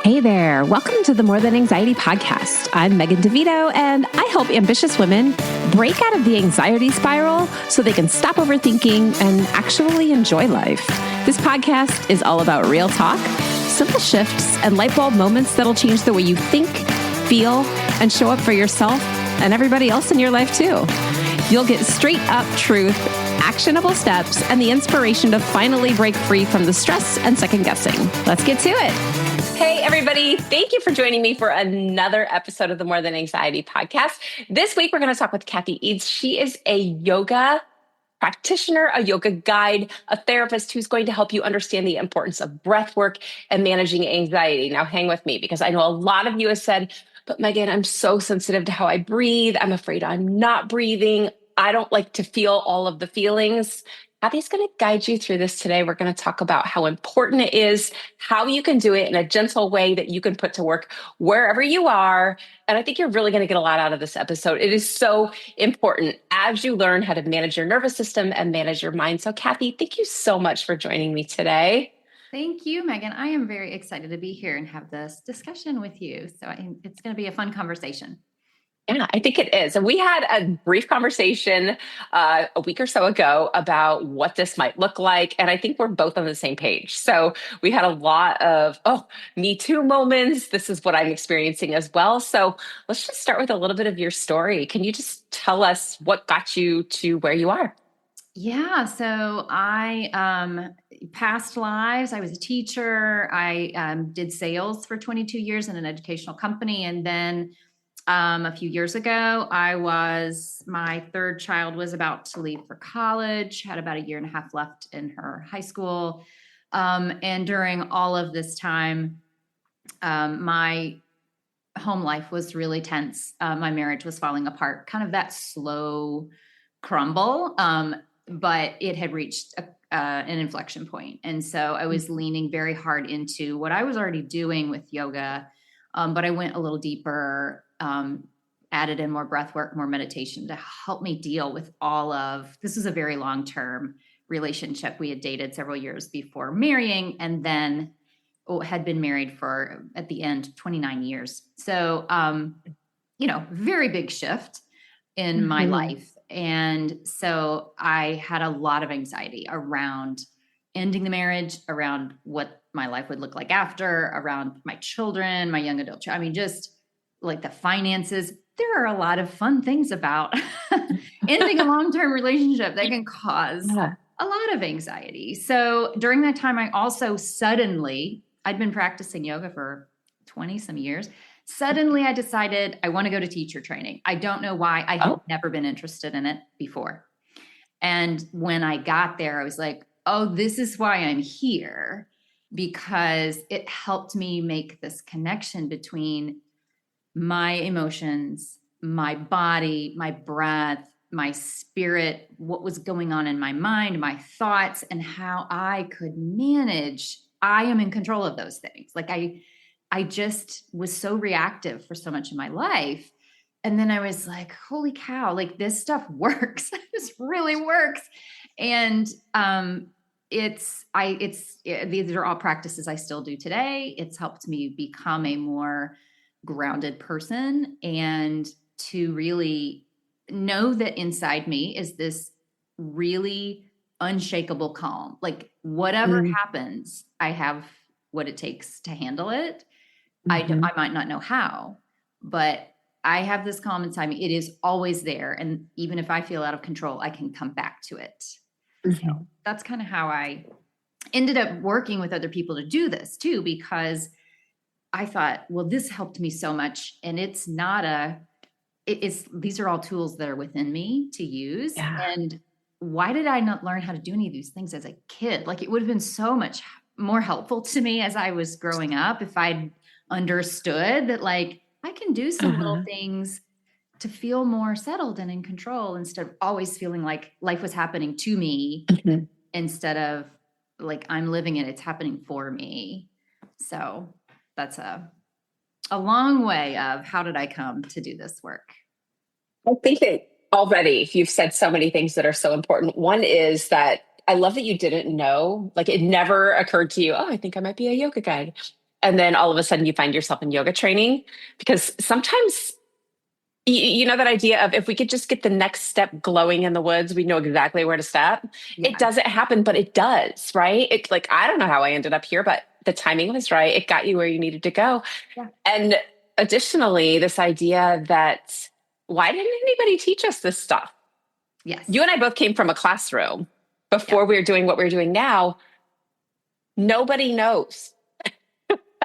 Hey there. Welcome to the More Than Anxiety podcast. I'm Megan DeVito, and I help ambitious women break out of the anxiety spiral so they can stop overthinking and actually enjoy life. This podcast is all about real talk, simple shifts, and light bulb moments that'll change the way you think, feel, and show up for yourself and everybody else in your life too. You'll get straight up truth, actionable steps, and the inspiration to finally break free from the stress and second guessing. Let's get to it. Hey, everybody. Thank you for joining me for another episode of the More Than Anxiety podcast. This week, we're going to talk with Cathy Eades. She is a yoga practitioner, a yoga guide, a therapist who's going to help you understand the importance of breath work and managing anxiety. Now, hang with me because I know a lot of you have said, but Megan, I'm so sensitive to how I breathe. I'm afraid I'm not breathing. I don't like to feel all of the feelings. Cathy's going to guide you through this today. We're going to talk about how important it is, how you can do it in a gentle way that you can put to work wherever you are. And I think you're really going to get a lot out of this episode. It is so important as you learn how to manage your nervous system and manage your mind. So Cathy, thank you so much for joining me today. Thank you, Megan. I am very excited to be here and have this discussion with you. So it's going to be a fun conversation. Yeah, I think it is. And we had a brief conversation a week or so ago about what this might look like. And I think we're both on the same page. So we had a lot of, me too moments. This is what I'm experiencing as well. So let's just start with a little bit of your story. Can you just tell us what got you to where you are? Yeah. So past lives, I was a teacher. I did sales for 22 years in an educational company. And then a few years ago, my third child was about to leave for college, had about a year and a half left in her high school. And during all of this time, my home life was really tense. My marriage was falling apart, kind of that slow crumble. But it had reached an inflection point. And so I was leaning very hard into what I was already doing with yoga. But I went a little deeper, added in more breath work, more meditation to help me deal with this was a very long-term relationship. We had dated several years before marrying and then had been married for, at the end, 29 years. So, very big shift in my life. And so I had a lot of anxiety around ending the marriage, around what my life would look like after, around my children, my young adult children. I mean, just like the finances. There are a lot of fun things about ending a long-term relationship that can cause a lot of anxiety. So during that time, I also I'd been practicing yoga for 20 some years. Suddenly I decided I want to go to teacher training. I don't know why. I had never been interested in it before. And when I got there, I was like, oh, this is why I'm here, because it helped me make this connection between my emotions, my body, my breath, my spirit, what was going on in my mind, my thoughts, and how I could manage. I am in control of those things. Like I just was so reactive for so much of my life. And then I was like, holy cow, like this stuff works. This really works. And these are all practices I still do today. It's helped me become a more grounded person and to really know that inside me is this really unshakable calm. Like whatever happens, I have what it takes to handle it. I might not know how, but I have this calm inside me. It is always there. And even if I feel out of control, I can come back to it. So that's kind of how I ended up working with other people to do this too, because I thought, well, this helped me so much. And these are all tools that are within me to use. Yeah. And why did I not learn how to do any of these things as a kid? Like it would have been so much more helpful to me as I was growing up if I'd understood that like I can do some little things to feel more settled and in control instead of always feeling like life was happening to me instead of like I'm living it, it's happening for me. So that's a long way of how did I come to do this work? I think that already you've said so many things that are so important. One is that I love that you didn't know, like it never occurred to you, oh, I think I might be a yoga guide. And then all of a sudden you find yourself in yoga training because sometimes you know that idea of if we could just get the next step glowing in the woods, we know exactly where to step. It Yeah. doesn't happen, but it does, right? It's like, I don't know how I ended up here, but the timing was right. It got you where you needed to go. Yeah. And additionally, this idea that why didn't anybody teach us this stuff? Yes. You and I both came from a classroom before we were doing what we're doing now. Nobody knows.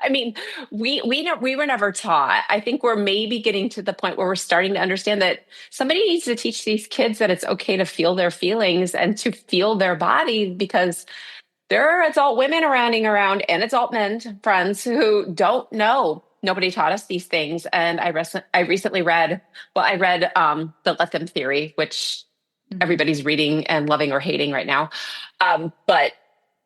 I mean, we were never taught. I think we're maybe getting to the point where we're starting to understand that somebody needs to teach these kids that it's okay to feel their feelings and to feel their body, because there are adult women running around and adult men friends who don't know. Nobody taught us these things. And I recently read, I read the Let Them theory, which everybody's reading and loving or hating right now.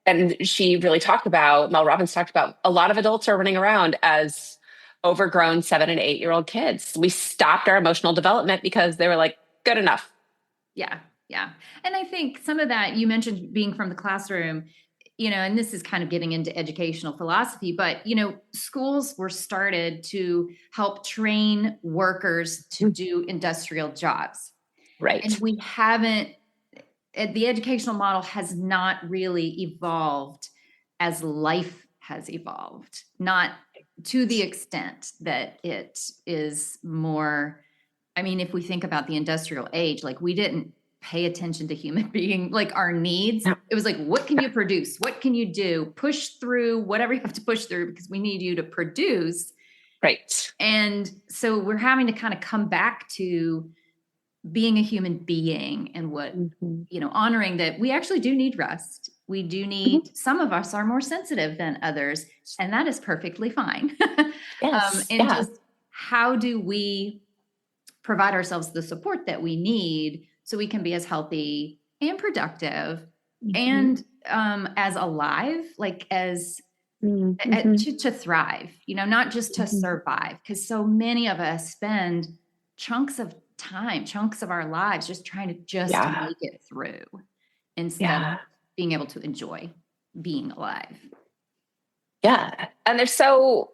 And she really talked about, Mel Robbins talked about, a lot of adults are running around as overgrown 7 and 8-year-old kids. We stopped our emotional development because they were like, good enough. Yeah. Yeah. And I think some of that, you mentioned being from the classroom, and this is kind of getting into educational philosophy, but, schools were started to help train workers to do industrial jobs. Right. And we haven't, the educational model has not really evolved as life has evolved, not to the extent that it is more. I mean, if we think about the industrial age, like we didn't pay attention to human being, like our needs. It was like, what can you produce? What can you do? Push through whatever you have to push through because we need you to produce. Right. And so we're having to kind of come back to being a human being and what, honoring that we actually do need rest. We do need, some of us are more sensitive than others, and that is perfectly fine. Yes. Just how do we provide ourselves the support that we need so we can be as healthy and productive and as alive, like as to thrive, not just to survive, because so many of us spend chunks of our lives just trying to make it through instead of being able to enjoy being alive. Yeah. And there's so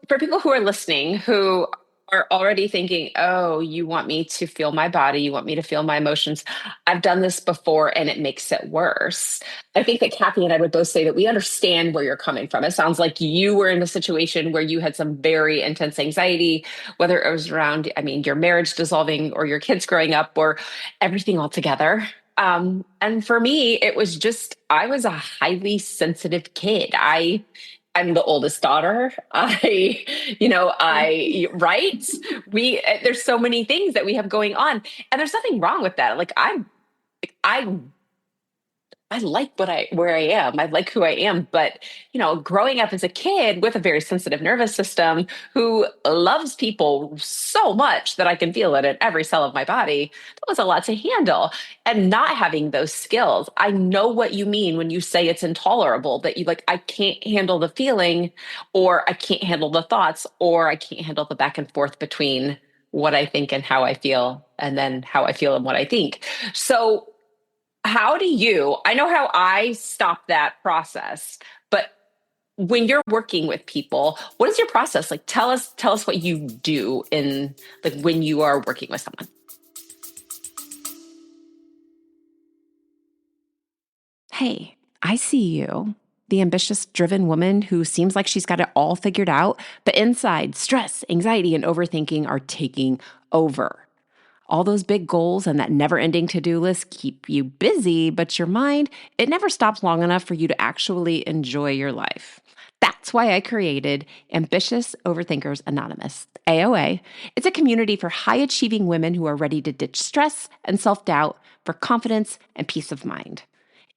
for people who are listening who are already thinking, oh, you want me to feel my body, you want me to feel my emotions. I've done this before and it makes it worse. I think that Cathy and I would both say that we understand where you're coming from. It sounds like you were in a situation where you had some very intense anxiety, whether it was around, your marriage dissolving or your kids growing up or everything all together. And for me, it was just, I was a highly sensitive kid. I'm the oldest daughter. Right? There's so many things that we have going on, and there's nothing wrong with that. Like I like where I am. I like who I am. But, growing up as a kid with a very sensitive nervous system who loves people so much that I can feel it in every cell of my body, that was a lot to handle. And not having those skills, I know what you mean when you say it's intolerable, that I can't handle the feeling, or I can't handle the thoughts, or I can't handle the back and forth between what I think and how I feel, and then how I feel and what I think. So I know how I stop that process, but when you're working with people, what is your process? Like, tell us what you do in when you are working with someone. Hey, I see you. The ambitious, driven woman who seems like she's got it all figured out, but inside, stress, anxiety, and overthinking are taking over. All those big goals and that never-ending to-do list keep you busy, but your mind, it never stops long enough for you to actually enjoy your life. That's why I created Ambitious Overthinkers Anonymous, AOA. It's a community for high-achieving women who are ready to ditch stress and self-doubt for confidence and peace of mind.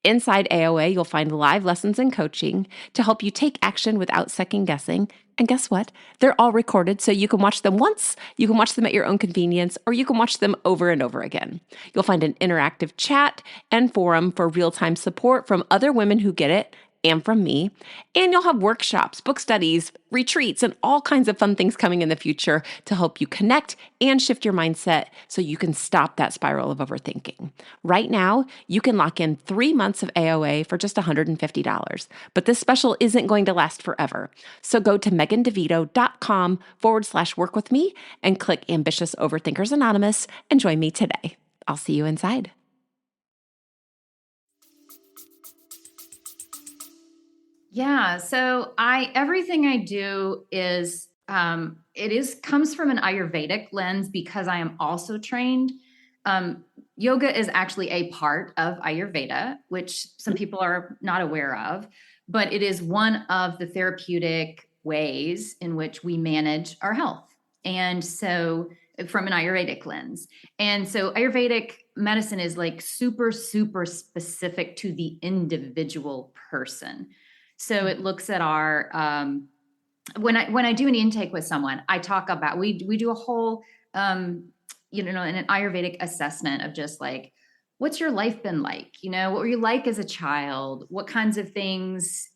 Inside AOA, you'll find live lessons and coaching to help you take action without second guessing. And guess what? They're all recorded, so you can watch them once, you can watch them at your own convenience, or you can watch them over and over again. You'll find an interactive chat and forum for real-time support from other women who get it and from me. And you'll have workshops, book studies, retreats, and all kinds of fun things coming in the future to help you connect and shift your mindset so you can stop that spiral of overthinking. Right now, you can lock in 3 months of AOA for just $150, but this special isn't going to last forever. So go to megandevito.com/work with me and click Ambitious Overthinkers Anonymous and join me today. I'll see you inside. Yeah. So everything I do is, comes from an Ayurvedic lens because I am also trained. Yoga is actually a part of Ayurveda, which some people are not aware of, but it is one of the therapeutic ways in which we manage our health. And so from an Ayurvedic lens. And so Ayurvedic medicine is like super, super specific to the individual person. So it looks at our, when I do an intake with someone, I talk about, we do a whole, an Ayurvedic assessment of just like, what's your life been like? What were you like as a child? What kinds of things,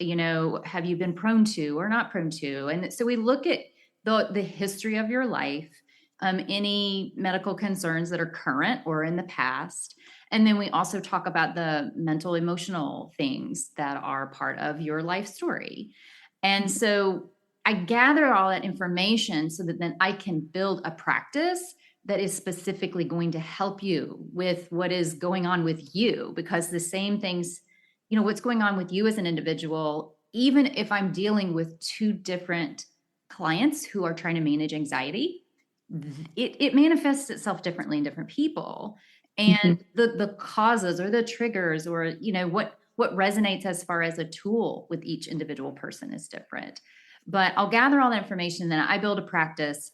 have you been prone to or not prone to? And so we look at the history of your life, any medical concerns that are current or in the past. And then we also talk about the mental, emotional things that are part of your life story. And so I gather all that information so that then I can build a practice that is specifically going to help you with what is going on with you, because the same things, what's going on with you as an individual, even if I'm dealing with two different clients who are trying to manage anxiety, it manifests itself differently in different people. And the causes or the triggers or, what resonates as far as a tool with each individual person is different. But I'll gather all that information, then I build a practice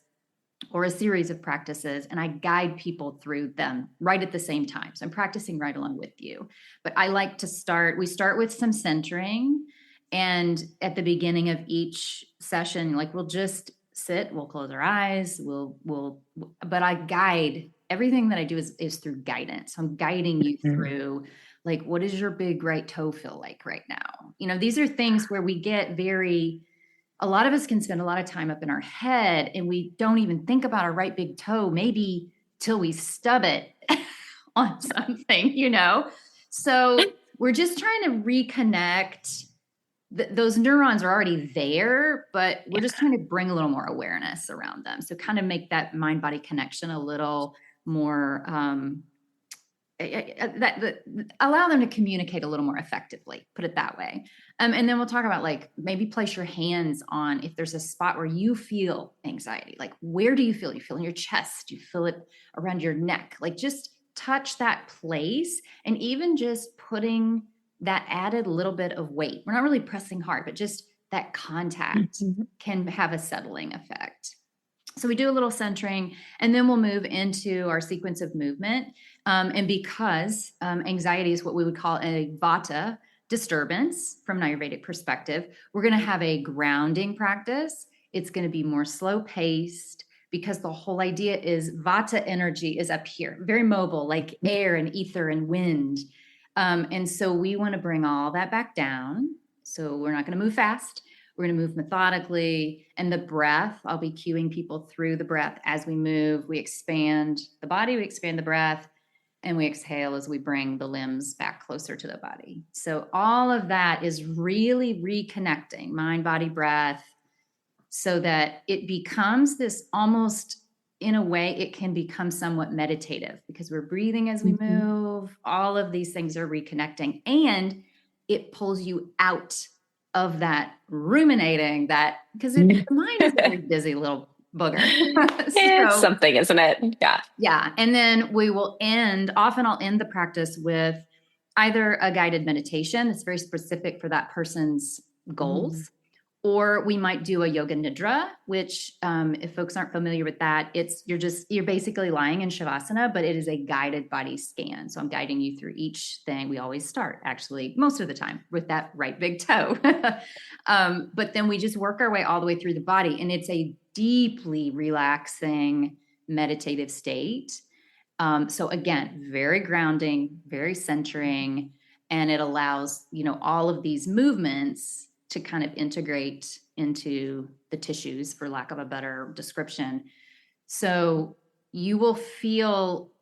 or a series of practices, and I guide people through them right at the same time. So I'm practicing right along with you. But I like to we start with some centering. And at the beginning of each session, like we'll just sit, we'll close our eyes, but I guide. Everything that I do is through guidance. So I'm guiding you through, like, what does your big right toe feel like right now? These are things where we get a lot of us can spend a lot of time up in our head and we don't even think about our right big toe, maybe till we stub it on something, So we're just trying to reconnect. Those neurons are already there, but we're just trying to bring a little more awareness around them. So kind of make that mind-body connection a little more, allow them to communicate a little more effectively, put it that way. And then we'll talk about, like, maybe place your hands on if there's a spot where you feel anxiety. Like, where do you feel? You feel in your chest, you feel it around your neck, like just touch that place. And even just putting that added little bit of weight. We're not really pressing hard, but just that contact can have a settling effect. So we do a little centering, and then we'll move into our sequence of movement. And because anxiety is what we would call a vata disturbance from an Ayurvedic perspective, we're going to have a grounding practice. It's going to be more slow paced, because the whole idea is vata energy is up here, very mobile, like air and ether and wind. And so we want to bring all that back down. So we're not going to move fast. We're going to move methodically. And the breath, I'll be cueing people through the breath as we move. We expand the body, we expand the breath, and we exhale as we bring the limbs back closer to the body. So all of that is really reconnecting mind, body, breath, so that it becomes this almost, in a way, it can become somewhat meditative, because we're breathing as we move. All of these things are reconnecting, and it pulls you out of that ruminating, because the mind is a very busy little booger. It's something, isn't it? Yeah. Yeah. And then often I'll end the practice with either a guided meditation that's very specific for that person's goals. Or we might do a Yoga Nidra, which if folks aren't familiar with that, you're basically lying in Shavasana, but it is a guided body scan. So I'm guiding you through each thing. We always start, actually, most of the time, with that right big toe. But then we just work our way all the way through the body. And it's a deeply relaxing meditative state. So again, very grounding, very centering. And it allows, all of these movements to kind of integrate into the tissues, for lack of a better description. So you will feel,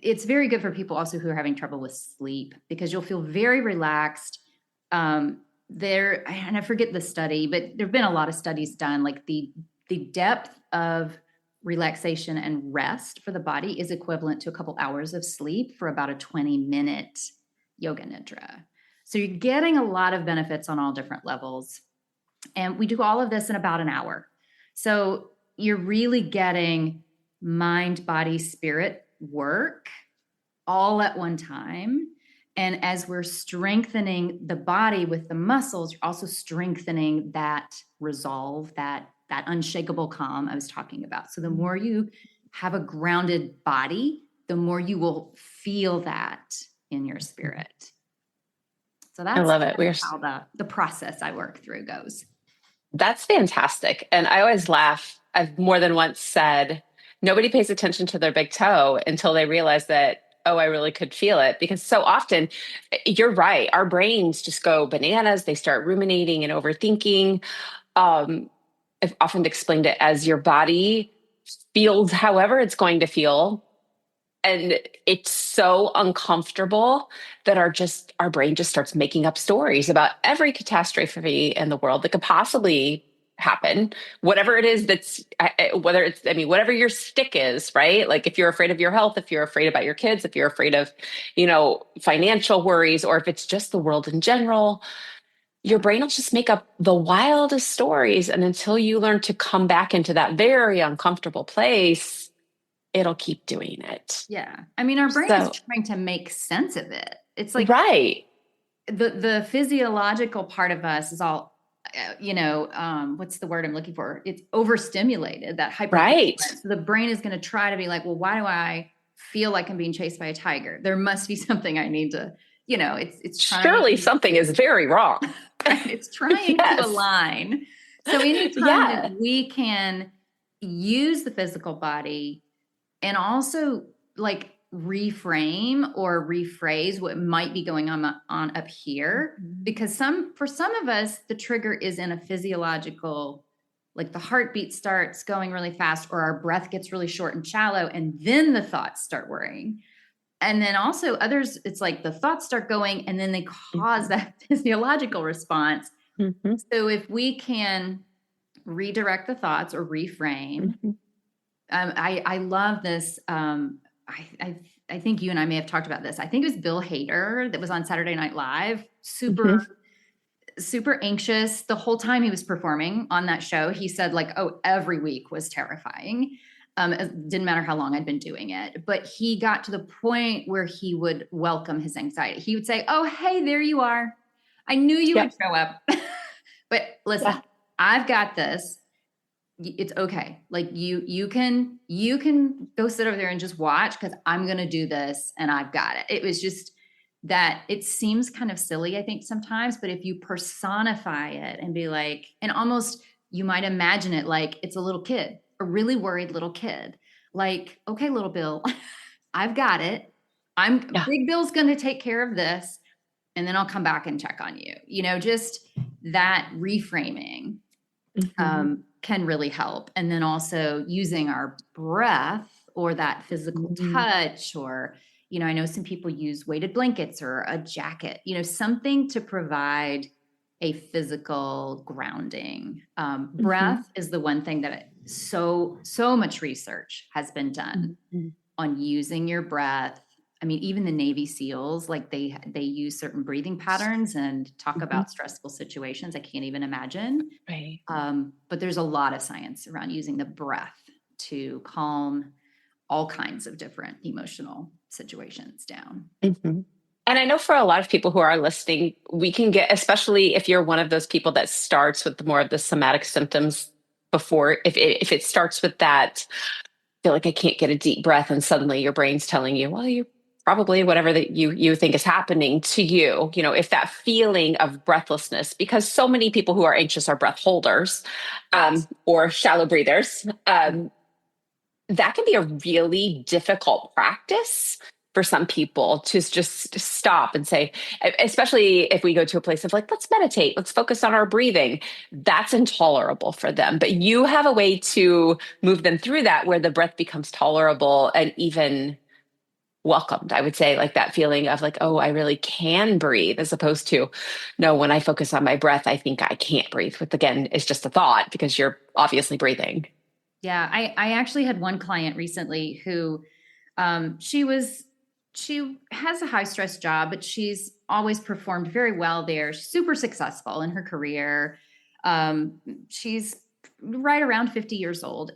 it's very good for people also who are having trouble with sleep, because you'll feel very relaxed. And I forget the study, but there've been a lot of studies done, like the depth of relaxation and rest for the body is equivalent to a couple hours of sleep for about a 20-minute Yoga Nidra. So you're getting a lot of benefits on all different levels. And we do all of this in about an hour. So you're really getting mind, body, spirit work all at one time. And as we're strengthening the body with the muscles, you're also strengthening that resolve, that unshakable calm I was talking about. So the more you have a grounded body, the more you will feel that in your spirit. So that's, I love it. how the process I work through goes. That's fantastic. And I always laugh. I've more than once said, nobody pays attention to their big toe until they realize that, oh, I really could feel it. Because so often, you're right, our brains just go bananas. They start ruminating and overthinking. I've often explained it as your body feels however it's going to feel. And it's so uncomfortable that our brain just starts making up stories about every catastrophe in the world that could possibly happen, whatever it is whatever your stick is, right? Like if you're afraid of your health, if you're afraid about your kids, if you're afraid of, financial worries, or if it's just the world in general, your brain will just make up the wildest stories. And until you learn to come back into that very uncomfortable place, it'll keep doing it. Yeah. I mean, our brain is trying to make sense of it. It's like, right. The physiological part of us is all, what's the word I'm looking for? It's overstimulated, that hyper. Right. So the brain is going to try to be like, well, why do I feel like I'm being chased by a tiger? There must be something I need to, it's trying. Surely something is very wrong. Right? It's trying to align. So anytime that we can use the physical body and also like reframe or rephrase what might be going on up here, because for some of us, the trigger is in a physiological, like the heartbeat starts going really fast, or our breath gets really short and shallow, and then the thoughts start worrying. And then also others, it's like the thoughts start going and then they cause that physiological response. Mm-hmm. So if we can redirect the thoughts or reframe, I love this. I think you and I may have talked about this. I think it was Bill Hader that was on Saturday Night Live, super anxious the whole time he was performing on that show. He said like, oh, every week was terrifying. It didn't matter how long I'd been doing it, but he got to the point where he would welcome his anxiety. He would say, oh, hey, there you are. I knew you would show up, but listen, I've got this. It's okay. Like you can go sit over there and just watch, because I'm going to do this and I've got it. It was just that it seems kind of silly, I think sometimes, but if you personify it and be like, and almost you might imagine it like it's a little kid, a really worried little kid, like, okay, little Bill, I've got it. Big Bill's going to take care of this. And then I'll come back and check on you. Just that reframing can really help. And then also using our breath or that physical touch, or, I know some people use weighted blankets or a jacket, something to provide a physical grounding. Breath is the one thing that so much research has been done on using your breath. I mean, even the Navy SEALs, like they use certain breathing patterns and talk about stressful situations. I can't even imagine. Right. But there's a lot of science around using the breath to calm all kinds of different emotional situations down. And I know for a lot of people who are listening, we can get, especially if you're one of those people that starts with more of the somatic symptoms before, if it starts with that, feel like I can't get a deep breath, and suddenly your brain's telling you, well, you probably whatever that you think is happening to you, if that feeling of breathlessness, because so many people who are anxious are breath holders, or shallow breathers, that can be a really difficult practice for some people to just stop and say, especially if we go to a place of like, let's meditate, let's focus on our breathing. That's intolerable for them. But you have a way to move them through that where the breath becomes tolerable and even welcomed. I would say like that feeling of like, oh, I really can breathe, as opposed to, no, when I focus on my breath, I think I can't breathe, which again is just a thought because you're obviously breathing. Yeah. I actually had one client recently who she has a high stress job, but she's always performed very well there. She's super successful in her career. She's right around 50 years old.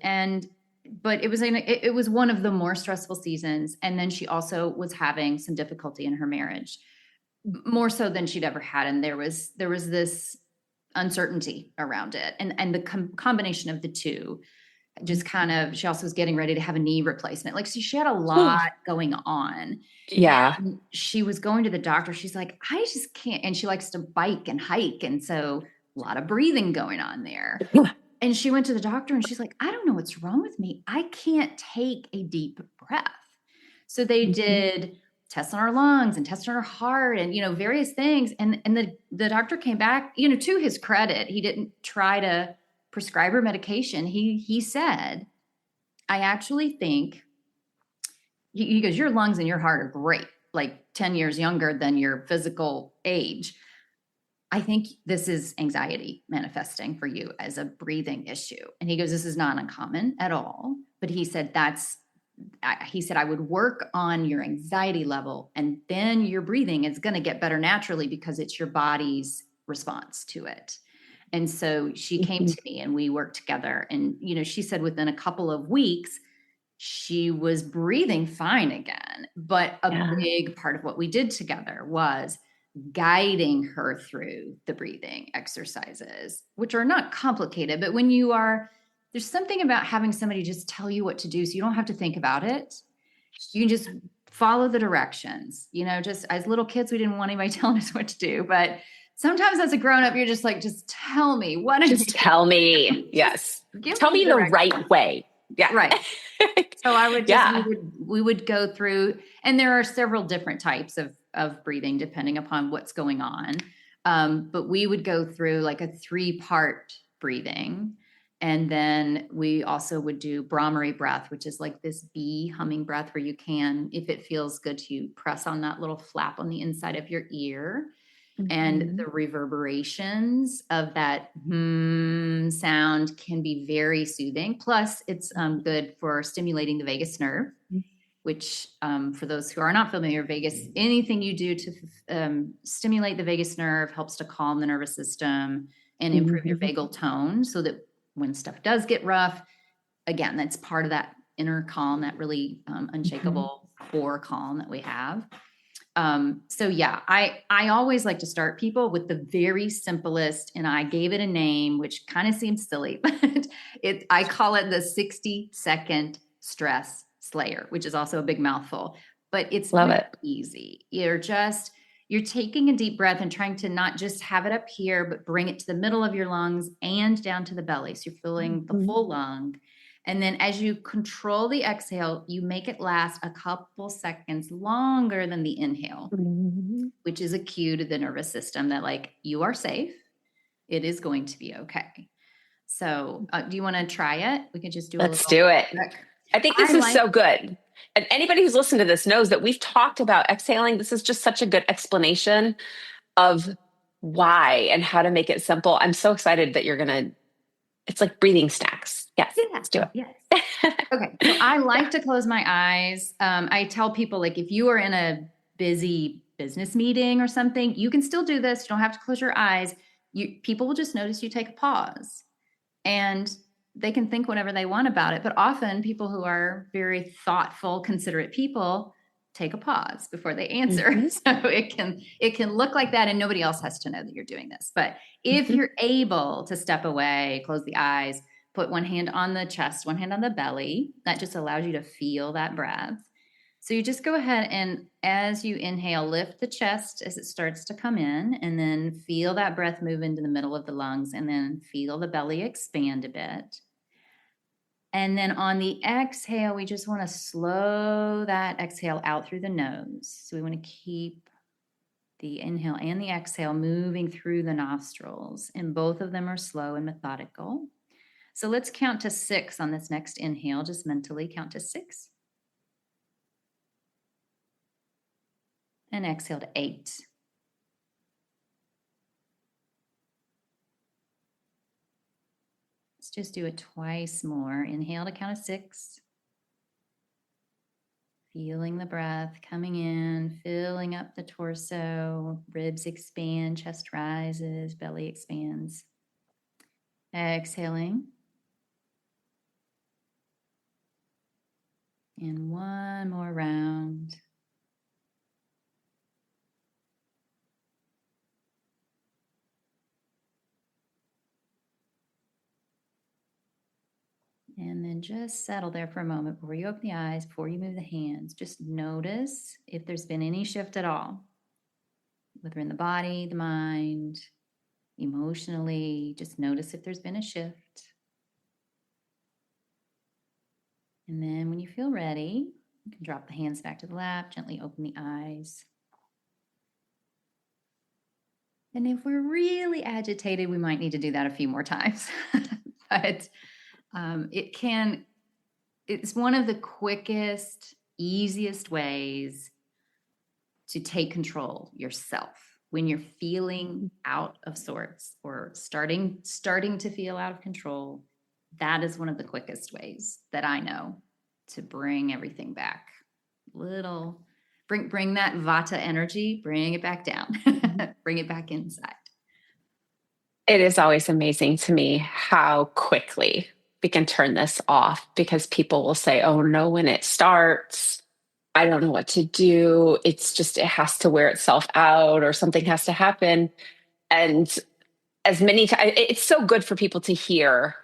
But it was one of the more stressful seasons. And then she also was having some difficulty in her marriage, more so than she'd ever had. And there was this uncertainty around it. And the combination of the two just kind of, she also was getting ready to have a knee replacement. Like, so she had a lot going on. Yeah. And she was going to the doctor. She's like, I just can't. And she likes to bike and hike. And so a lot of breathing going on there. And she went to the doctor and she's like, I don't know what's wrong with me. I can't take a deep breath. So they did tests on her lungs and tests on her heart and, various things. And the doctor came back, to his credit, he didn't try to prescribe her medication. He said, I actually think, he goes, your lungs and your heart are great, like 10 years younger than your physical age. I think this is anxiety manifesting for you as a breathing issue. And he goes, this is not uncommon at all. But he said, I would work on your anxiety level and then your breathing is going to get better naturally because it's your body's response to it. And so she came to me and we worked together. And, she said within a couple of weeks, she was breathing fine again. But a big part of what we did together was guiding her through the breathing exercises, which are not complicated, but when there's something about having somebody just tell you what to do so you don't have to think about it. You can just follow the directions. Just as little kids, we didn't want anybody telling us what to do, but sometimes as a grown-up, you're just like, just tell me what to do. Just tell me. Yes. Tell me the right way. Yeah. Right. So I would we would go through, and there are several different types of breathing depending upon what's going on. But we would go through like a 3-part breathing. And then we also would do Brahmari breath, which is like this bee humming breath where you can, if it feels good to you, press on that little flap on the inside of your ear. And the reverberations of that sound can be very soothing. Plus, it's good for stimulating the vagus nerve, which for those who are not familiar, anything you do to stimulate the vagus nerve helps to calm the nervous system and improve your vagal tone so that when stuff does get rough, again, that's part of that inner calm, that really unshakable core calm that we have. So yeah, I always like to start people with the very simplest, and I gave it a name, which kind of seems silly, but I call it the 60-second stress slayer, which is also a big mouthful, but it's easy. You're taking a deep breath and trying to not just have it up here, but bring it to the middle of your lungs and down to the belly. So you're filling the full lung. And then as you control the exhale, you make it last a couple seconds longer than the inhale, which is a cue to the nervous system that like, you are safe. It is going to be okay. So do you want to try it? We can just do Let's do it. I think this is so good. And anybody who's listened to this knows that we've talked about exhaling. This is just such a good explanation of why and how to make it simple. I'm so excited that it's like breathing snacks. Yes, let's do it. Yes. Okay. So I like to close my eyes. I tell people, like, if you are in a busy business meeting or something, you can still do this. You don't have to close your eyes. People will just notice you take a pause and they can think whatever they want about it. But often people who are very thoughtful, considerate people take a pause before they answer. So it can look like that and nobody else has to know that you're doing this. But if you're able to step away, close the eyes, put one hand on the chest, one hand on the belly, that just allows you to feel that breath. So you just go ahead and as you inhale, lift the chest as it starts to come in, and then feel that breath move into the middle of the lungs, and then feel the belly expand a bit. And then on the exhale, we just want to slow that exhale out through the nose. So we want to keep the inhale and the exhale moving through the nostrils, and both of them are slow and methodical. So let's count to 6 on this next inhale. Just mentally count to 6. And exhale to 8. Let's just do it twice more. Inhale to count to 6. Feeling the breath coming in, filling up the torso, ribs expand, chest rises, belly expands. Exhaling. And one more round. And then just settle there for a moment before you open the eyes, before you move the hands. Just notice if there's been any shift at all, whether in the body, the mind, emotionally. Just notice if there's been a shift. And then when you feel ready, you can drop the hands back to the lap, gently open the eyes. And if we're really agitated, we might need to do that a few more times. But it's one of the quickest, easiest ways to take control yourself when you're feeling out of sorts or starting to feel out of control. That is one of the quickest ways that I know to bring everything back. Bring that vata energy, bring it back down, bring it back inside. It is always amazing to me how quickly we can turn this off, because people will say, oh no, when it starts, I don't know what to do. It's just, it has to wear itself out or something has to happen. And as many times, it's so good for people to hear.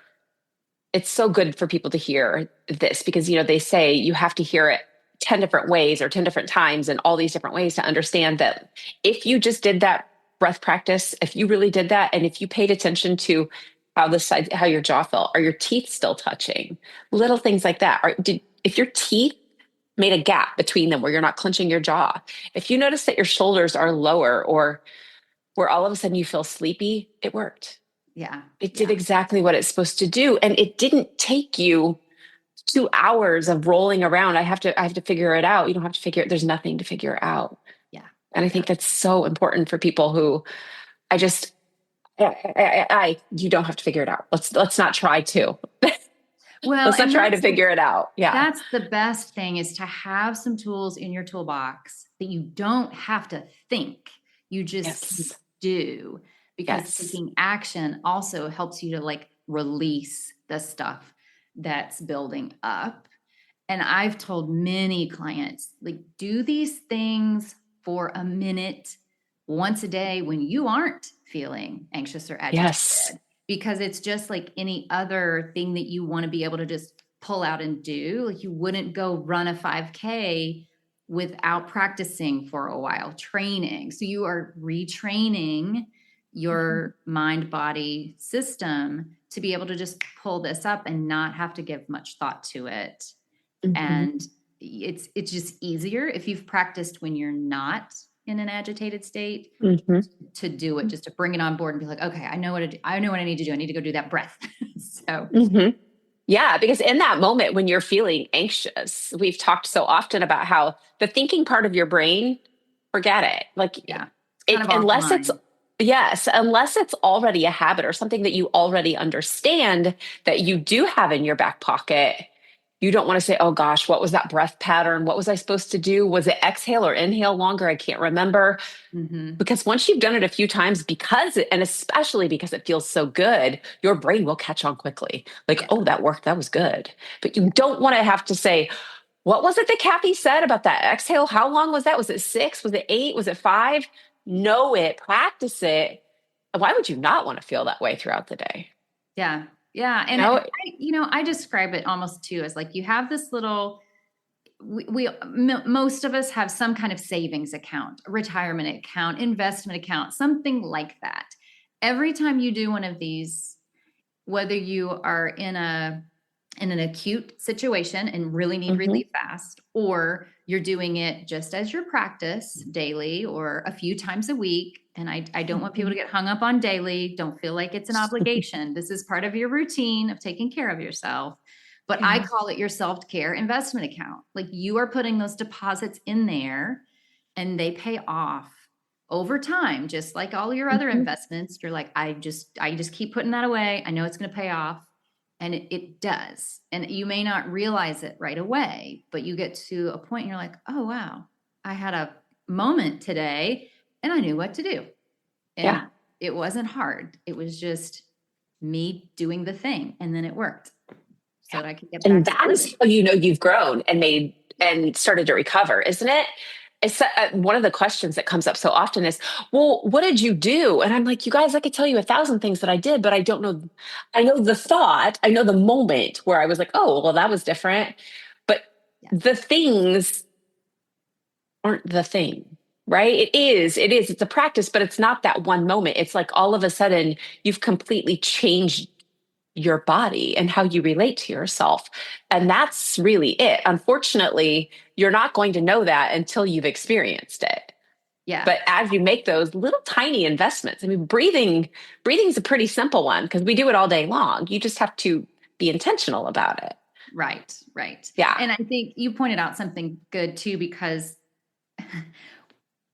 It's so good for people to hear this, because, they say you have to hear it 10 different ways or 10 different times and all these different ways to understand that if you just did that breath practice, if you really did that, and if you paid attention to how your jaw felt, are your teeth still touching? Little things like that. If your teeth made a gap between them where you're not clenching your jaw, if you notice that your shoulders are lower, or where all of a sudden you feel sleepy, it worked. Yeah. It did exactly what it's supposed to do. And it didn't take you 2 hours of rolling around. I have to figure it out. You don't have to figure it. There's nothing to figure out. Yeah. And I think that's so important for people who you don't have to figure it out. Let's not try to. Well, let's not try to figure it out. Yeah. That's the best thing, is to have some tools in your toolbox that you don't have to think. You just can do, because taking action also helps you to release the stuff that's building up. And I've told many clients, do these things for a minute once a day when you aren't feeling anxious or agitated. Yes. Because it's just like any other thing that you want to be able to just pull out and do. Like, you wouldn't go run a 5K without practicing for a while, training. So you are retraining your mind-body system to be able to just pull this up and not have to give much thought to it. And it's just easier if you've practiced when you're not in an agitated state to do it, just to bring it on board and be like, okay, I know what I need to do. I need to go do that breath. So yeah, because in that moment when you're feeling anxious, we've talked so often about how the thinking part of your brain, forget it. Unless it's already a habit or something that you already understand that you do have in your back pocket. You don't want to say, oh gosh, what was that breath pattern? What was I supposed to do? Was it exhale or inhale longer? I can't remember. Because once you've done it a few times, and especially because it feels so good, your brain will catch on quickly. Oh, that worked. That was good. But you don't want to have to say, what was it that Cathy said about that exhale? How long was that? Was it 6? Was it 8? Was it 5? Know it, practice it. Why would you not want to feel that way throughout the day? Yeah. Yeah. And I describe it almost too as you have this little, most of us have some kind of savings account, a retirement account, investment account, something like that. Every time you do one of these, whether you are in an in an acute situation and really need relief fast, or you're doing it just as your practice daily or a few times a week. And I don't want people to get hung up on daily. Don't feel like it's an obligation. This is part of your routine of taking care of yourself. But I call it your self-care investment account. Like, you are putting those deposits in there and they pay off over time, just like all your other investments. You're like, I just keep putting that away. I know it's going to pay off. And it does. And you may not realize it right away, but you get to a point and you're like, oh, wow, I had a moment today and I knew what to do. And it wasn't hard. It was just me doing the thing. And then it worked. So that I could get back. And that is how you know you've grown and started to recover, isn't it? It's one of the questions that comes up so often is, well, what did you do? And I'm like, you guys, I could tell you 1,000 things that I did, but I don't know. I know the thought, I know the moment where I was like, oh, well, that was different. But the things aren't the thing, right? It's a practice, but it's not that one moment. It's like all of a sudden you've completely changed your body and how you relate to yourself. And that's really it. Unfortunately, you're not going to know that until you've experienced it. Yeah. But as you make those little tiny investments, I mean, breathing's a pretty simple one because we do it all day long. You just have to be intentional about it. Right. Yeah. And I think you pointed out something good too, because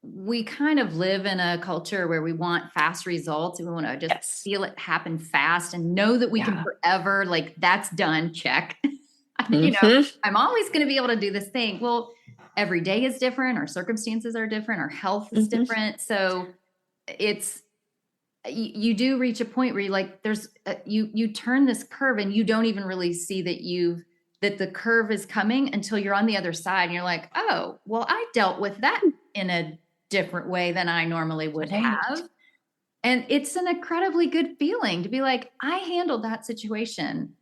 we kind of live in a culture where we want fast results. And we want to just feel it happen fast and know that we can forever, like, that's done, check. You know, I'm always going to be able to do this thing. Well, every day is different. Our circumstances are different. Our health is different. So you do reach a point where you like, you turn this curve and you don't even really see that the curve is coming until you're on the other side. And you're like, oh, well, I dealt with that in a different way than I normally would have. And it's an incredibly good feeling to be like, I handled that situation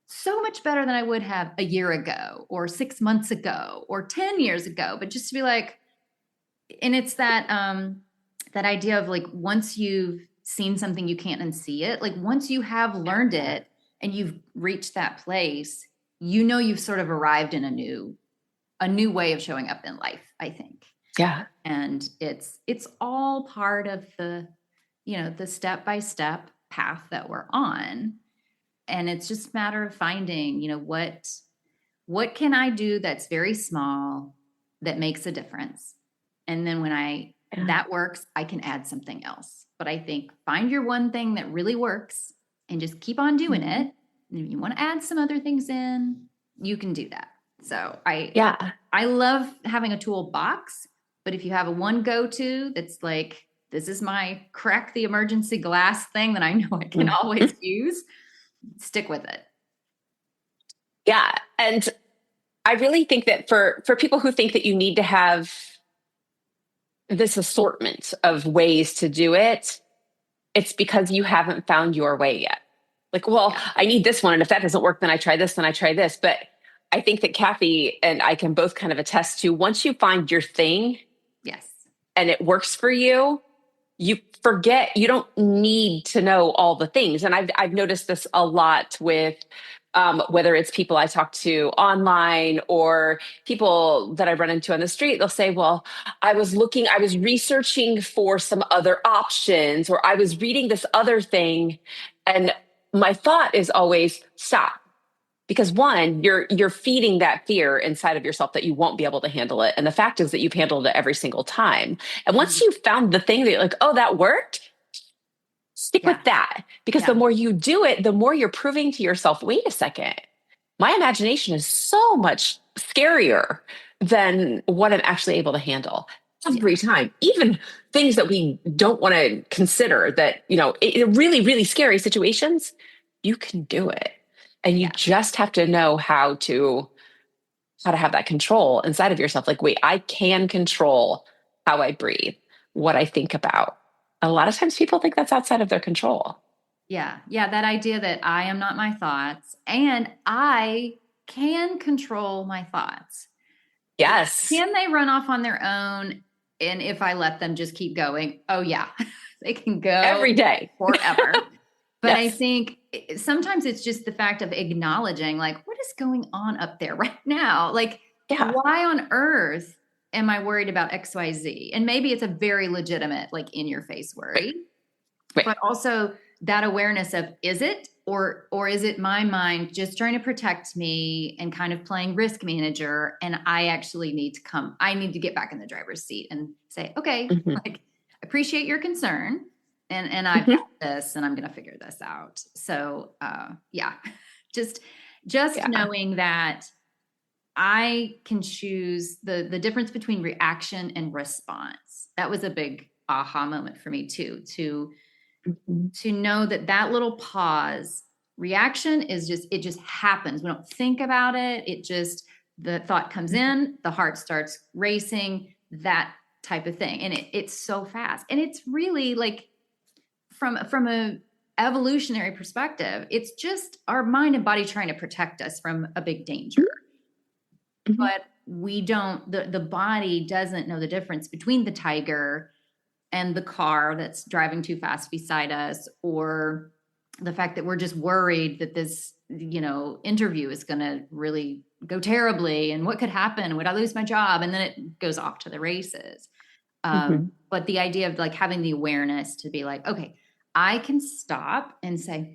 so much better than I would have a year ago or 6 months ago or 10 years ago. But just to be like, and it's that idea of like, once you've seen something, you can't unsee it. Like, once you have learned it and you've reached that place, you know, you've sort of arrived in a new way of showing up in life, I think. Yeah. And it's all part of the step-by-step path that we're on. And it's just a matter of finding, what can I do that's very small that makes a difference? And then when that works, I can add something else. But I think find your one thing that really works and just keep on doing it. And if you want to add some other things in, you can do that. So I love having a toolbox, but if you have a one go-to that's like, this is my crack the emergency glass thing that I know I can always use, stick with it. Yeah. And I really think that for people who think that you need to have this assortment of ways to do it, it's because you haven't found your way yet. Like, well, I need this one. And if that doesn't work, then I try this, then I try this. But I think that Cathy and I can both kind of attest to, once you find your thing, and it works for you, you forget, you don't need to know all the things. And I've noticed this a lot with whether it's people I talk to online or people that I run into on the street. They'll say, well, I was researching for some other options, or I was reading this other thing. And my thought is always stop. Because one, you're feeding that fear inside of yourself that you won't be able to handle it. And the fact is that you've handled it every single time. And once you've found the thing that you're like, oh, that worked, stick with that. Because the more you do it, the more you're proving to yourself, wait a second, my imagination is so much scarier than what I'm actually able to handle every time. Even things that we don't want to consider, that, in really, really scary situations, you can do it. And you just have to know how to have that control inside of yourself. Like, wait, I can control how I breathe, what I think about. A lot of times people think that's outside of their control. Yeah. Yeah. That idea that I am not my thoughts and I can control my thoughts. Yes. Can they run off on their own? And if I let them just keep going, oh yeah, they can go every day forever. But I think sometimes it's just the fact of acknowledging, like, what what is going on up there right now? Like, Yeah. why on earth am I worried about XYZ? And maybe it's a very legitimate, like in your face worry, Right. but also that awareness of, is it, or is it my mind just trying to protect me and kind of playing risk manager? And I actually need to get back in the driver's seat and say, okay, like, appreciate your concern. And I've got this, and I'm going to figure this out. So, yeah, just knowing that I can choose the difference between reaction and response. That was a big aha moment for me too, to know that little pause. Reaction is it just happens. We don't think about it. The thought comes in, the heart starts racing, that type of thing. And it's so fast. And it's really like, from a evolutionary perspective, it's just our mind and body trying to protect us from a big danger. But we don't, the body doesn't know the difference between the tiger and the car that's driving too fast beside us, or the fact that we're just worried that this, interview is going to really go terribly, and what could happen? Would I lose my job? And then it goes off to the races. But the idea of like having the awareness to be like, okay, I can stop and say,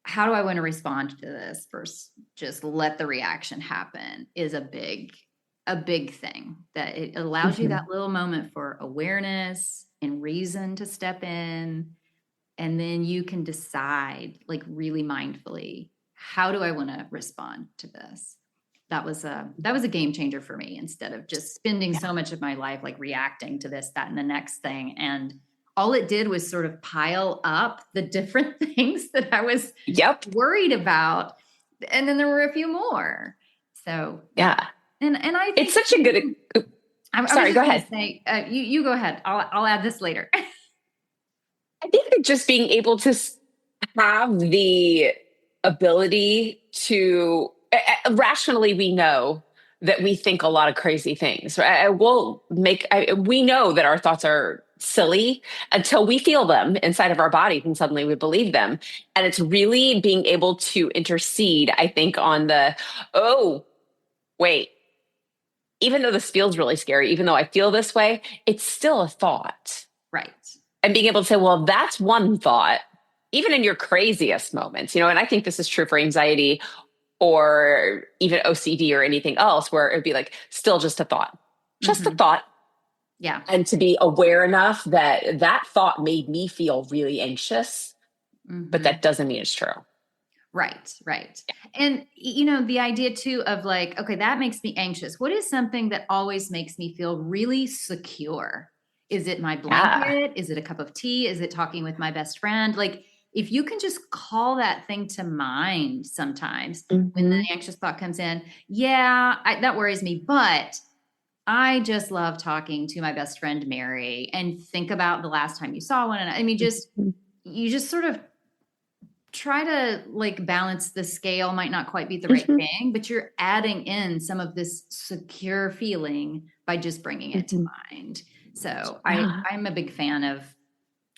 how do I want to respond to this versus just let the reaction happen, is a big thing, that it allows you that little moment for awareness and reason to step in. And then you can decide, like, really mindfully, how do I want to respond to this? That was a game changer for me, instead of just spending so much of my life like reacting to this, that, and the next thing. And all it did was sort of pile up the different things that I was worried about. And then there were a few more. So, yeah. And I think it's such a good, sorry, go ahead. Say, you go ahead. I'll add this later. I think that just being able to have the ability to, rationally, we know that we think a lot of crazy things. We know that our thoughts are silly until we feel them inside of our bodies, and suddenly we believe them. And it's really being able to intercede, I think, on the, oh, wait, even though this feels really scary, even though I feel this way, it's still a thought. Right. And being able to say, well, that's one thought, even in your craziest moments, and I think this is true for anxiety or even OCD or anything else, where it'd be like, still just a thought, just a thought. Yeah. And to be aware enough that thought made me feel really anxious, but that doesn't mean it's true. Right. Right. Yeah. And, the idea too of like, okay, that makes me anxious. What is something that always makes me feel really secure? Is it my blanket? Is it a cup of tea? Is it talking with my best friend? Like, if you can just call that thing to mind sometimes when the anxious thought comes in, that worries me, but I just love talking to my best friend, Mary, and think about the last time you saw one. And I mean, you just sort of try to like balance the scale, might not quite be the right thing, but you're adding in some of this secure feeling by just bringing it to mind. So I'm a big fan of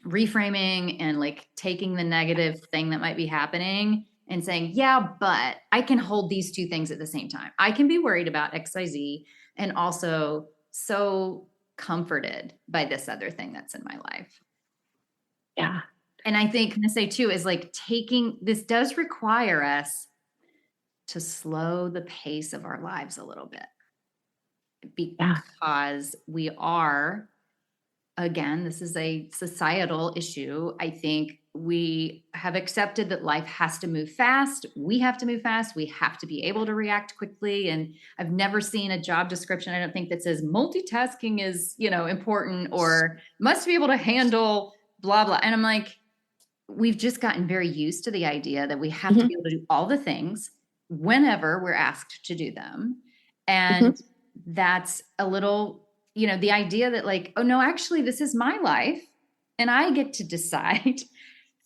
reframing and like taking the negative thing that might be happening and saying, but I can hold these two things at the same time. I can be worried about XYZ and also so comforted by this other thing that's in my life. Yeah. And I think I'm going to say too, is like this does require us to slow the pace of our lives a little bit, because we are, again, this is a societal issue. I think we have accepted that life has to move fast. We have to move fast. We have to be able to react quickly. And I've never seen a job description, I don't think, that says multitasking is, important, or must be able to handle blah, blah. And I'm like, we've just gotten very used to the idea that we have to be able to do all the things whenever we're asked to do them. And that's a little, the idea that like, oh no, actually this is my life and I get to decide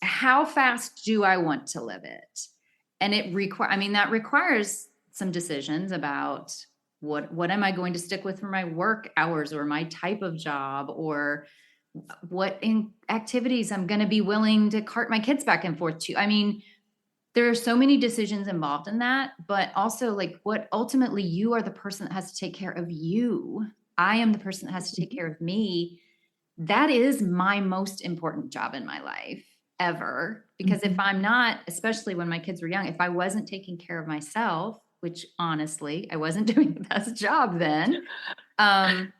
how fast do I want to live it. And that requires some decisions about what am I going to stick with for my work hours or my type of job, or what activities I'm going to be willing to cart my kids back and forth to. I mean, there are so many decisions involved in that, but also like what ultimately you are the person that has to take care of you. I am the person that has to take care of me. That is my most important job in my life ever. Because if I'm not, especially when my kids were young, if I wasn't taking care of myself, which honestly, I wasn't doing the best job then, I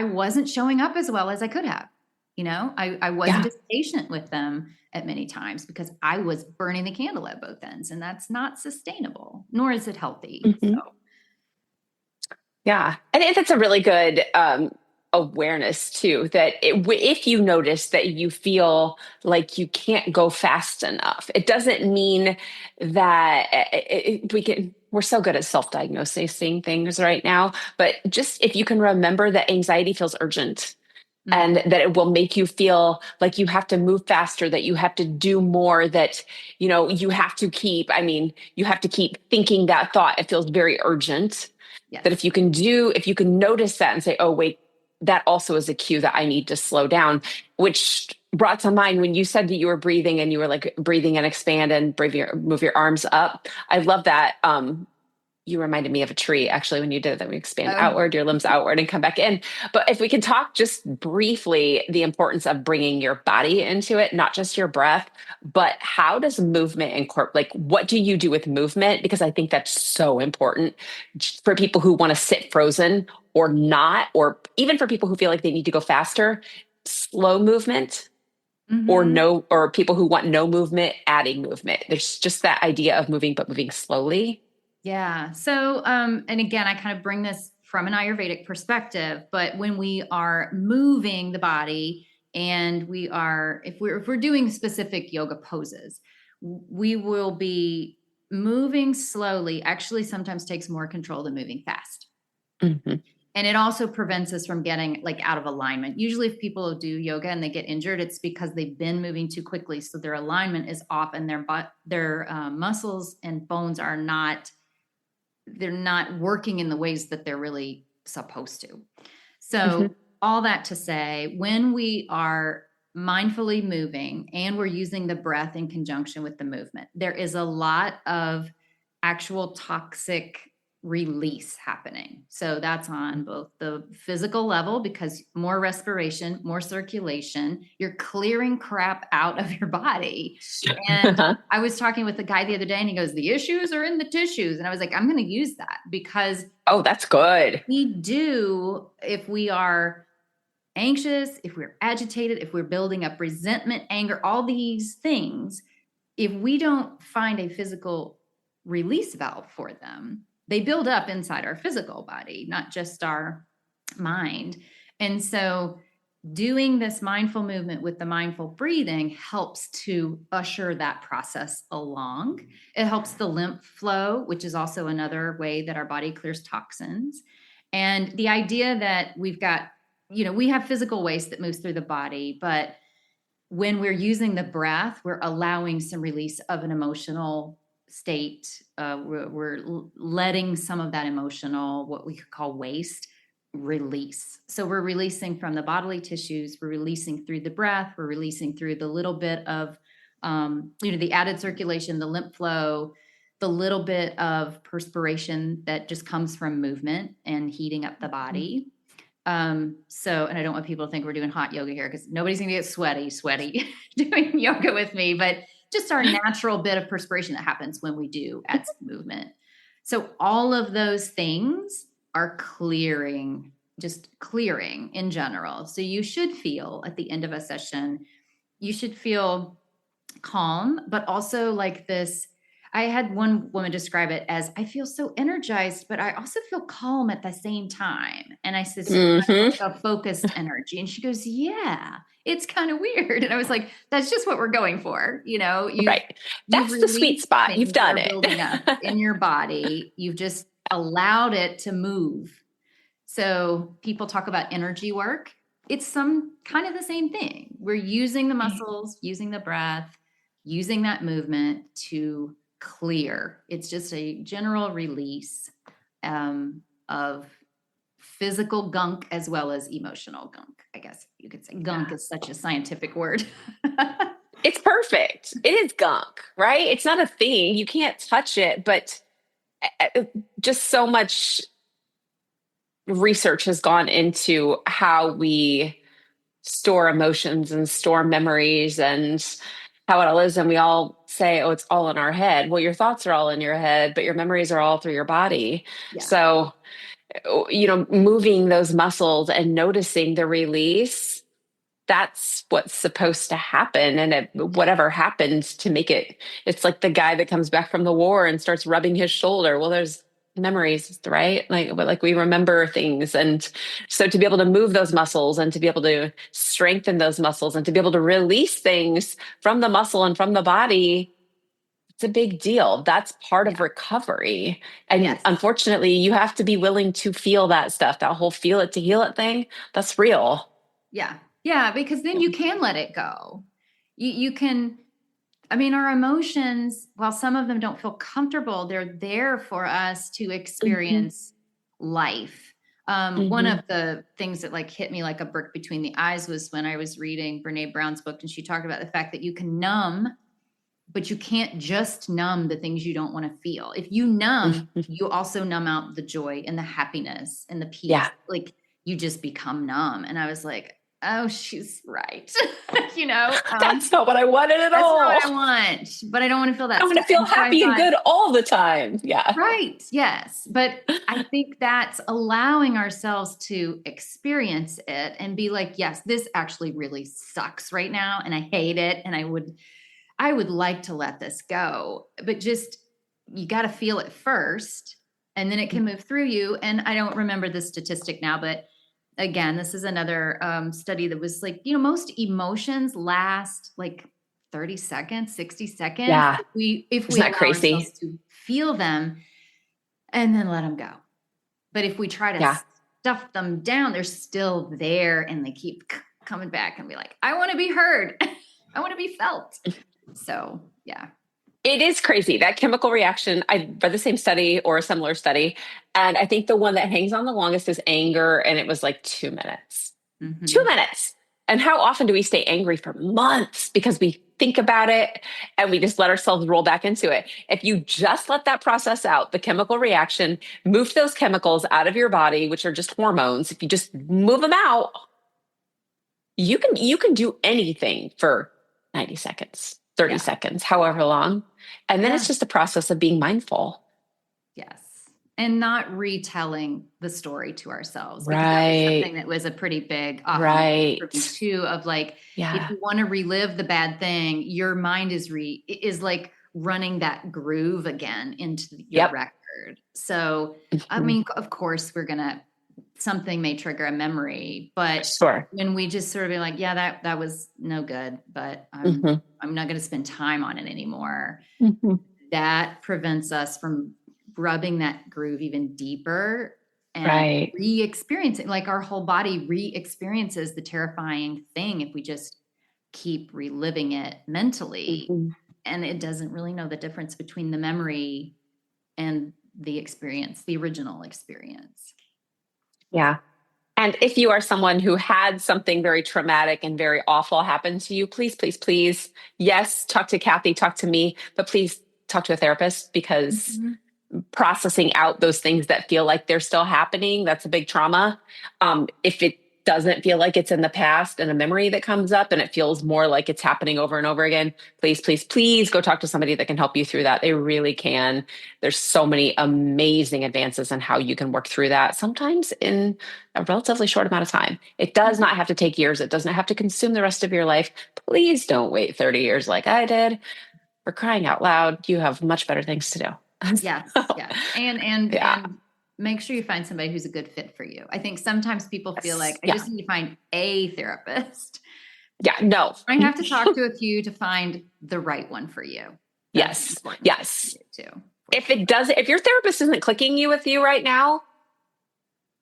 wasn't showing up as well as I could have. I wasn't as patient with them at many times because I was burning the candle at both ends, and that's not sustainable, nor is it healthy. So. Yeah. I think that's a really good awareness too, that if you notice that you feel like you can't go fast enough, it doesn't mean that we're so good at self-diagnosing things right now, but just if you can remember that anxiety feels urgent, and that it will make you feel like you have to move faster, that you have to do more, that, you have to keep thinking that thought. It feels very urgent. Yes. That if you can notice that and say, oh, wait, that also is a cue that I need to slow down, which brought to mind when you said that you were breathing and you were like breathing and expand and move your arms up. I love that. You reminded me of a tree, actually, when you did that. We expand outward, your limbs outward and come back in. But if we can talk just briefly, the importance of bringing your body into it, not just your breath, but how does movement incorporate, like what do you do with movement? Because I think that's so important for people who want to sit frozen or not, or even for people who feel like they need to go faster, slow movement. Or people who want no movement, adding movement. There's just that idea of moving, but moving slowly. Yeah. So, and again, I kind of bring this from an Ayurvedic perspective, but when we are moving the body and if we're doing specific yoga poses, we will be moving slowly, actually sometimes takes more control than moving fast. And it also prevents us from getting like out of alignment. Usually if people do yoga and they get injured, it's because they've been moving too quickly. So their alignment is off and their muscles and bones they're not working in the ways that they're really supposed to. So all that to say, when we are mindfully moving and we're using the breath in conjunction with the movement, there is a lot of actual toxic release happening. So that's on both the physical level, because more respiration, more circulation, you're clearing crap out of your body. And I was talking with a guy the other day and he goes, the issues are in the tissues. And I was like, I'm going to use that because oh, that's good. If we are anxious, if we're agitated, if we're building up resentment, anger, all these things, if we don't find a physical release valve for them, they build up inside our physical body, not just our mind. And so doing this mindful movement with the mindful breathing helps to usher that process along. It helps the lymph flow, which is also another way that our body clears toxins. And the idea that we've got, we have physical waste that moves through the body, but when we're using the breath, we're allowing some release of an emotional state. We're letting some of that emotional, what we could call waste, release. So we're releasing from the bodily tissues, we're releasing through the breath, we're releasing through the little bit of, the added circulation, the lymph flow, the little bit of perspiration that just comes from movement and heating up the body. And I don't want people to think we're doing hot yoga here because nobody's going to get sweaty doing yoga with me, but just our natural bit of perspiration that happens when we do add some movement. So all of those things are clearing in general. So you should feel at the end of a session, you should feel calm, but also like this. I had one woman describe it as, I feel so energized, but I also feel calm at the same time. And I said, so like a focused energy. And she goes, yeah, it's kind of weird. And I was like, that's just what we're going for. Right. That's the sweet spot. You've done it. Building up in your body. You've just allowed it to move. So people talk about energy work. It's some kind of the same thing. We're using the muscles, using the breath, using that movement to clear. It's just a general release of physical gunk as well as emotional gunk. I guess you could say gunk is such a scientific word. It's perfect. It is gunk, right? It's not a thing. You can't touch it, but just so much research has gone into how we store emotions and store memories and how it all is. And we all say, oh, it's all in our head. Well, your thoughts are all in your head, but your memories are all through your body. Yeah. So, moving those muscles and noticing the release, that's what's supposed to happen. And whatever happens to make it, it's like the guy that comes back from the war and starts rubbing his shoulder. Well, there's memories, right? Like we remember things. And so to be able to move those muscles and to be able to strengthen those muscles and to be able to release things from the muscle and from the body, it's a big deal. That's part of recovery. And Yes. unfortunately, you have to be willing to feel that stuff, that whole feel it to heal it thing. That's real. Yeah. Yeah. Because then you can let it go. You can, I mean, our emotions, while some of them don't feel comfortable, they're there for us to experience life. One of the things that like hit me like a brick between the eyes was when I was reading Brene Brown's book, and she talked about the fact that you can numb, but you can't just numb the things you don't want to feel. If you numb, you also numb out the joy and the happiness and the peace. Yeah. Like you just become numb. And I was like, oh, she's right. That's not what I wanted at all. That's not what I want, but I don't want to feel that. I want to feel happy and good all the time. Yeah. Right. Yes. But I think that's allowing ourselves to experience it and be like, yes, this actually really sucks right now. And I hate it. And I would like to let this go, but just, you got to feel it first and then it can move through you. And I don't remember the statistic now, but again, this is another study that was like, most emotions last like 30 seconds, 60 seconds. Yeah. If we allow ourselves to feel them and then let them go. But if we try to stuff them down, they're still there and they keep coming back and be like, I want to be heard. I want to be felt. So, yeah. It is crazy. That chemical reaction, I read the same study or a similar study. And I think the one that hangs on the longest is anger. And it was like 2 minutes. 2 minutes. And how often do we stay angry for months because we think about it and we just let ourselves roll back into it? If you just let that process out, the chemical reaction, move those chemicals out of your body, which are just hormones. If you just move them out, you can do anything for 90 seconds. 30 seconds, however long. And then it's just a process of being mindful. Yes. And not retelling the story to ourselves. Right. Because that was something that was a pretty big aha for me too, of like, if you want to relive the bad thing, your mind is like running that groove again into your record. So, I mean, of course something may trigger a memory, but when we just sort of be like, that was no good, but I'm not going to spend time on it anymore. That prevents us from rubbing that groove even deeper and re-experiencing, like our whole body re-experiences the terrifying thing if we just keep reliving it mentally. And it doesn't really know the difference between the memory and the experience, the original experience. Yeah. And if you are someone who had something very traumatic and very awful happen to you, please, please, please, yes, talk to Cathy, talk to me, but please talk to a therapist, because processing out those things that feel like they're still happening, that's a big trauma. If it doesn't feel like it's in the past and a memory that comes up and it feels more like it's happening over and over again, please, please, please go talk to somebody that can help you through that. They really can. There's so many amazing advances in how you can work through that, sometimes in a relatively short amount of time. It does not have to take years. It doesn't have to consume the rest of your life. Please don't wait 30 years like I did. For crying out loud, you have much better things to do. Yes. And make sure you find somebody who's a good fit for you. I think sometimes people feel like I just need to find a therapist. Yeah, no. I have to talk to a few to find the right one for you. That's yes. Too. If your therapist isn't clicking with you right now,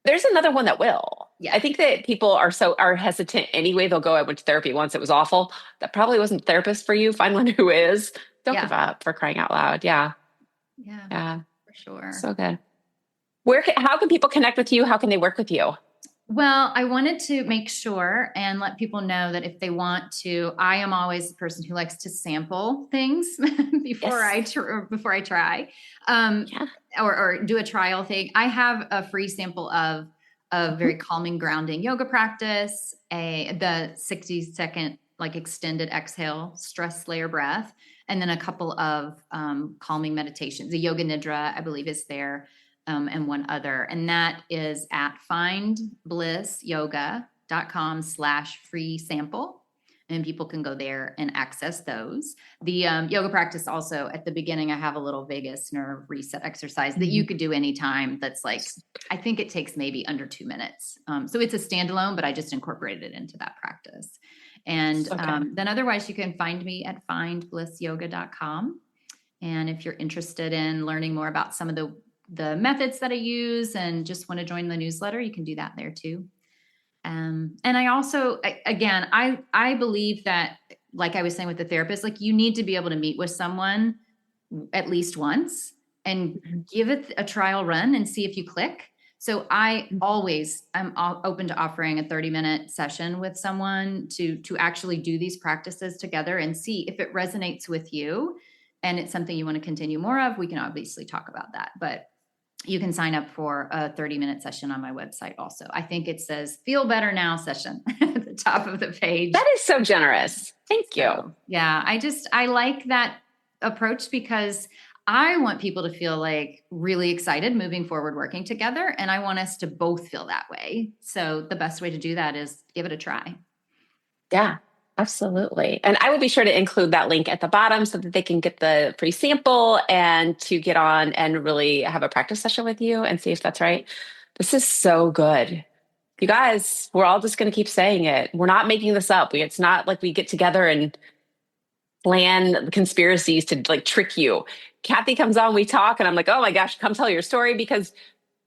there's another one that will. Yeah. I think that people are hesitant anyway. They'll go, I went to therapy once, it was awful. That probably wasn't a therapist for you. Find one who is. Don't give up, for crying out loud. Yeah. Yeah. For sure. So good. How can people connect with you? How can they work with you? Well, I wanted to make sure and let people know that if they want to, I am always the person who likes to sample things before before I try, Yeah. or do a trial thing. I have a free sample of a very calming, grounding yoga practice, the 60-second like extended exhale, stress layer breath, and then a couple of calming meditations. The Yoga Nidra, I believe, is there. And one other, and that is at findblissyoga.com/free sample. And people can go there and access those. The yoga practice also at the beginning, I have a little vagus nerve reset exercise that you could do anytime. That's like, I think it takes maybe under 2 minutes. So it's a standalone, but I just incorporated it into that practice. And then otherwise you can find me at findblissyoga.com. And if you're interested in learning more about some of the methods that I use and just want to join the newsletter, you can do that there too. And I also, again, I believe that, like I was saying with the therapist, like you need to be able to meet with someone at least once and give it a trial run and see if you click. So I'm open to offering a 30-minute session with someone to actually do these practices together and see if it resonates with you and it's something you want to continue more of. We can obviously talk about that, but you can sign up for a 30-minute session on my website also. I think it says Feel Better Now session at the top of the page. That is so generous. Thank you. So, yeah, I like that approach because I want people to feel like really excited moving forward, working together. And I want us to both feel that way. So the best way to do that is give it a try. Yeah. Absolutely. And I will be sure to include that link at the bottom so that they can get the free sample and to get on and really have a practice session with you and see if that's right. This is so good. You guys, we're all just going to keep saying it. We're not making this up. It's not like we get together and plan conspiracies to like trick you. Cathy comes on, we talk, and I'm like, oh my gosh, come tell your story, because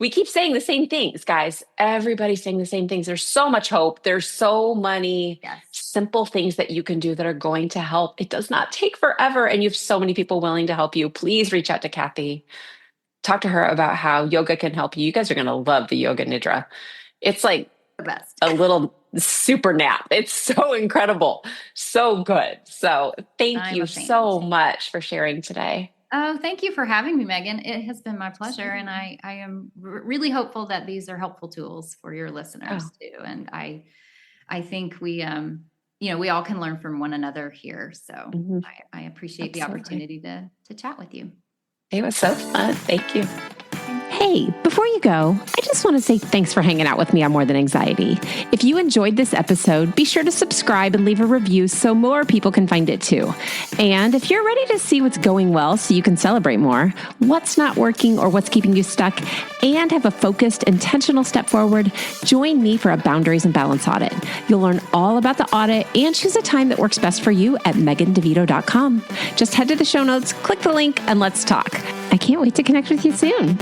we keep saying the same things, guys. Everybody's saying the same things. There's so much hope. There's so many simple things that you can do that are going to help. It does not take forever. And you have so many people willing to help you. Please reach out to Cathy. Talk to her about how yoga can help you. You guys are going to love the Yoga Nidra. It's like the best. A little super nap. It's so incredible. So good. So thank you so much for sharing today. Oh, thank you for having me, Megan. It has been my pleasure. And I am really hopeful that these are helpful tools for your listeners too. And I think we all can learn from one another here. So I appreciate the opportunity to chat with you. It was so fun. Thank you. Hey, before you go, I just want to say thanks for hanging out with me on More Than Anxiety. If you enjoyed this episode, be sure to subscribe and leave a review so more people can find it too. And if you're ready to see what's going well so you can celebrate more, what's not working or what's keeping you stuck, and have a focused, intentional step forward, join me for a Boundaries and Balance audit. You'll learn all about the audit and choose a time that works best for you at megandevito.com. Just head to the show notes, click the link, and let's talk. I can't wait to connect with you soon.